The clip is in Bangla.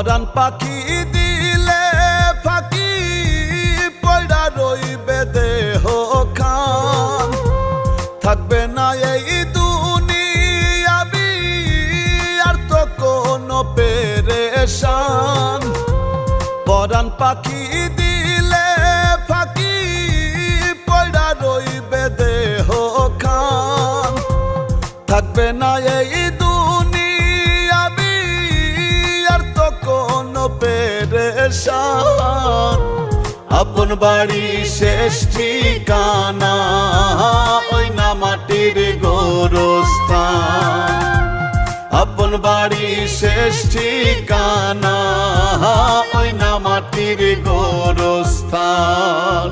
পরাণ পাখি দিলে ফাঁকি পয়ড়া রইবে দেহ খান থাকবে না এই দুনিয়াবি আর তো কোনো পেরেশান পরাণ পাখি দিলে ফাঁকি পয়ড়া রইবে দেহ খান থাকবে না এই দুনিয়াবি আর তো কোনো পেরেশান আপন বাড়ি শেষ ঠিকানা ওই না মাটির গোরস্থান আপন বাড়ি শেষ ঠিকানা ওই না মাটির গোরস্থান।